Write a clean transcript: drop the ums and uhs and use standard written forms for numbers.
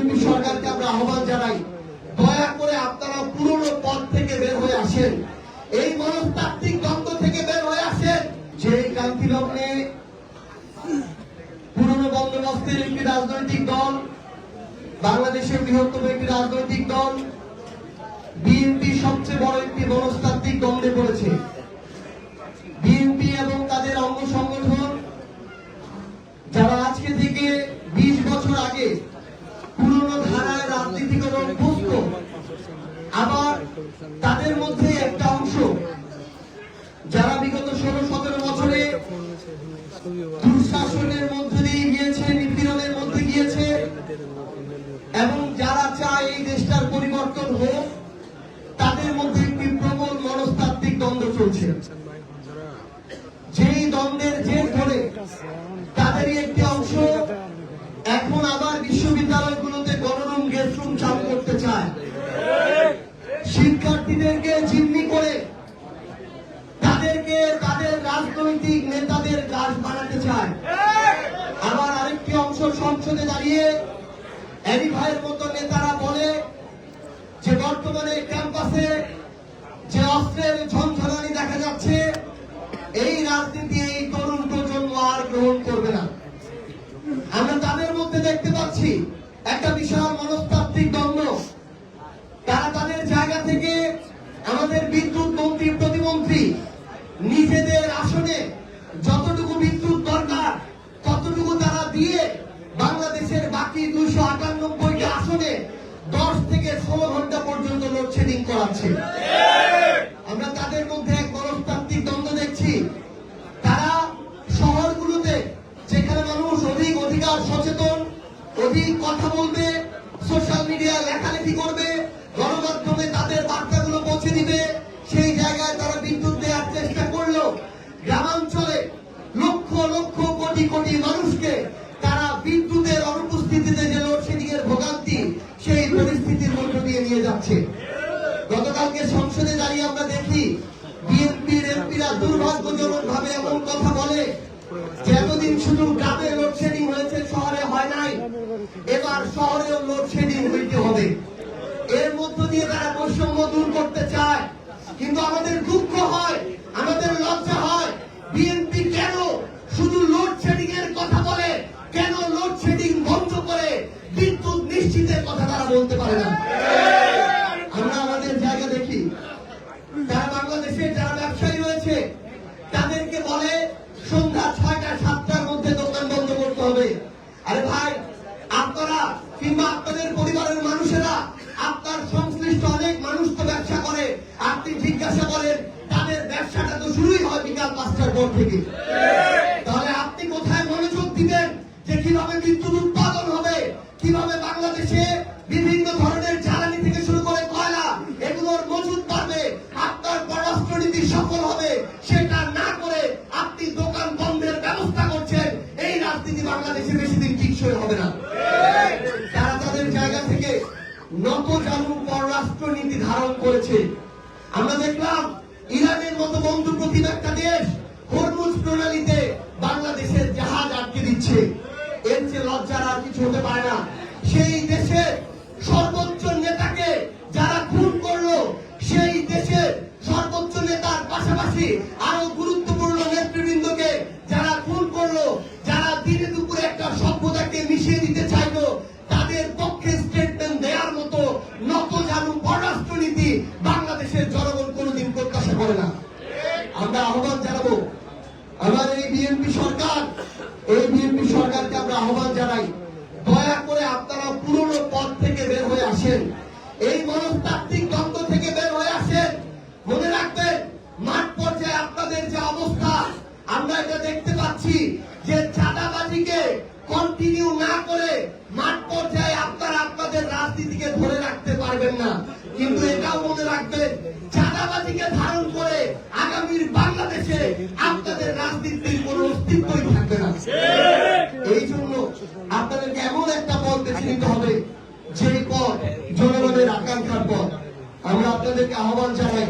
BNP সরকারকে আমরা আহ্বান জানাই, দয়া করে আপনারা পুরনো পথ থেকে বের হয়ে আসেন, এই মনস্তাত্ত্বিক দ্বন্দ্ব থেকে বের হয়ে আসেন। যে ক্রান্তি লগ্নে পুরনো বন্দোবস্তের একটি রাজনৈতিক দল, বাংলাদেশের বৃহত্তম একটি রাজনৈতিক দল বিএনপি সবচেয়ে বড় একটি মনস্তাত্ত্বিক দ্বন্দ্বে পড়েছে। বিএনপি এবং তাদের অঙ্গ সংগঠন যারা আজকে থেকে 20 বছর আগে পুরনো ধারায় রাজনীতি করে অভ্যস্ত, আবার তাদের মধ্যে একটা অংশ যারা বিগত 16-17 বছরে দুঃশাসনের মধ্যে দিয়ে গিয়েছে, নিপীড়নের মধ্যে গিয়েছে এবং যারা চায় এই দেশটার পরিবর্তন হোক, তাদের মধ্যে একটি প্রবল মনস্তাত্ত্বিক দ্বন্দ্ব চলছে। যেই দ্বন্দ্বের জের ধরে তাদেরই একটি অংশ এখন আবার বিশ্ববিদ্যালয়গুলোতে গণরুম গেস্টরুম চালু করতে চায়, শিক্ষার্থীদেরকে জিম্মি করে তাদেরকে তাদের রাজনৈতিক নেতাদের দাস বানাতে চায়। আবার আরেকটি অংশ সংসদে দাঁড়িয়ে এনি ভাইয়ের মতো নেতারা বলে যে বর্তমানে ক্যাম্পাসে যে অস্ত্রের ঝঞ্ঝনানি দেখা যাচ্ছে, এই রাজনীতি এই তরুণ প্রজন্ম আর গ্রহণ করবে না। আমরা তাদের মধ্যে দেখতে পাচ্ছি একটা বিশাল মনস্তাত্ত্বিক দ্বন্দ্ব। তারা তাদের জায়গা থেকে আমাদের বিদ্যুৎ মন্ত্রী প্রতিমন্ত্রী নিজেদের আসনে যতটুকু বিদ্যুৎ দরকার ততটুকু তারা দিয়ে বাংলাদেশের বাকি 298টি আসনে 10 থেকে 16 ঘন্টা পর্যন্ত লোডশেডিং করাচ্ছে। আমরা তাদের মধ্যে এক মনস্তাত্ত্বিক দ্বন্দ্ব দেখছি। তারা শহরগুলোতে যেখানে মানুষ অধিকার সচেতন, অধিক কথা বলবে, সোশ্যাল মিডিয়া লেখালেখি করবে, গণমাধ্যমে তাদের বার্তাগুলো পৌঁছে দিবে, সেই জায়গায় তারা বিদ্যুৎ দেওয়ার চেষ্টা করলো। গ্রামাঞ্চলে লক্ষ লক্ষ কোটি কোটি মানুষকে তারা বিদ্যুতের অনুপস্থিতিতে যে লোডশেডিং এর ভোগান্তি, সেই পরিস্থিতির মধ্য দিয়ে নিয়ে যাচ্ছে। গতকালকে সংসদে দাঁড়িয়ে আমরা দেখি বিএনপির এমপিরা দুর্ভাগ্যজনক ভাবে এমন কথা বলে যে এতদিন শুধু গ্রামে লোডশেডিং হয়েছে, শহরে হয় নাই, এবার শহরেও লোডশেডিং হইতে হবে। এর মধ্য দিয়ে তারা বৈষম্য দূর করতে চায়। কিন্তু আমাদের দুঃখ হয়, আমাদের লজ্জা হয়, বিএনপি কেন শুধু লোডশেডিং এর কথা বলে, কেন লোডশেডিং বন্ধ করে বিদ্যুৎ নিশ্চিতের কথা তারা বলতে পারে না। আমরা আমাদের জায়গা দেখি, যারা বাংলাদেশের যারা ব্যবসায়ী রয়েছে তাদেরকে বলে সন্ধ্যা 6টা-7টার মধ্যে দোকান বন্ধ করতে হবে। আরে ভাই, আপনারা কিংবা আপনাদের পরিবারের মানুষেরা, আপনার সংশ্লিষ্ট অনেক মানুষ তো ব্যবসা করে, আপনি জিজ্ঞাসা করেন তাদের ব্যবসাটা তো শুরুই হয় বিকাল 5টার পর থেকে। তাহলে আপনি কোথায় মনোযোগ দিবেন যে কিভাবে বিদ্যুৎ উৎপাদন হবে, কিভাবে বাংলাদেশে বিভিন্ন ধরনের জ্বালানি থেকে শুরু করে কয়লা এগুলোর মজুদ পাবে, আপনার পররাষ্ট্রনীতি সফল হবে, সেটা না করে আপনি দোকান বন্ধের ব্যবস্থা করছেন। এই রাজনীতি বাংলাদেশে বেশি দিন টিকসই হবে না। তারা তাদের জায়গা থেকে নতজানু পররাষ্ট্রনীতি ধারণ করেছে। আমরা দেখলাম ইরানের মতো বন্ধু প্রতিম একটা দেশ হরমুজ প্রণালীতে বাংলাদেশের জাহাজ আটকে দিচ্ছে। এর চেয়ে লজ্জার আর কিছু হতে পারে না। সেই দেশের সর্বোচ্চ নেতাকে যারা খুন করলো, সেই দেশের সর্বোচ্চ নেতার পাশাপাশি আরো গুরুত্বপূর্ণ নেতৃবৃন্দকে যারা খুন করলো, যারা দিনে দুপুরে একটা সভ্যতাকে মিশিয়ে দিতে চাইলো, তাদের পক্ষে স্টেটমেন্ট দেওয়ার মতো নতজানু পররাষ্ট্রনীতি বাংলাদেশের জনগণ কোনোদিন প্রত্যাশা করে না। আমরা আহ্বান জানাবো আমার এই বিএনপি সরকারকে আমরা আহ্বান জানাই, দয়া করে আপনারা পুরনো পথ থেকে বের হয়ে আসেন, এই মনস্তাত্ত্বিক দ্বন্দ্ব থেকে বের হয়ে আসেন। মনে রাখবেন, মাঠ পর্যায়ে আপনাদের যে অবস্থা, আমরা এটা দেখতে পাচ্ছি যে চাঁদাবাজিকে কন্টিনিউ না করে মাঠ পর্যায়ে আপনারা আপনাদের রাজনীতিকে ধরে রাখতে পারবেন না। কিন্তু এটাও মনে রাখবেন, চাঁদাবাজিকে ধারণ করে আগামীর বাংলাদেশে আপনাদের রাজনীতির কোনো অস্তিত্বই থাকবে না। এই জন্য আপনাদেরকে এমন একটা পথ বেছে নিতে হবে, যে পথ জনগণের আকাঙ্ক্ষার পথ। আমরা আপনাদেরকে আহ্বান জানাই,